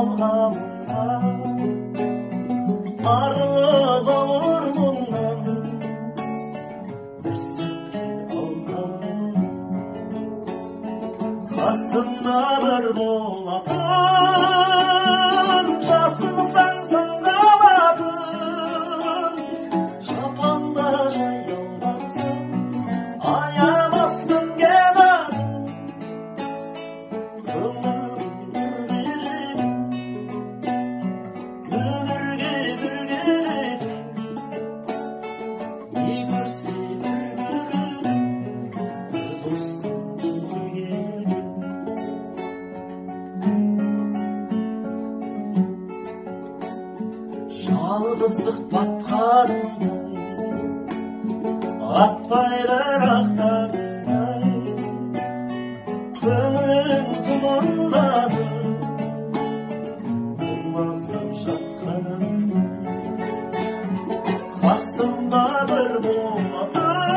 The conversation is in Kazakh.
алғаныңа арылып ауыр мұңнан бір сәтке алған қасымда бір болатын жасымсаң сыңғалатын жапанда жаяу барсаң аямастың кенарын көңілге өмірге бір келетін не көрсе бір көретін бір досың келген жалғыздық батқанымдай атпай бірақ таңдай көңілім тұмандағы болмасам жатқанымда қасымда бір болатын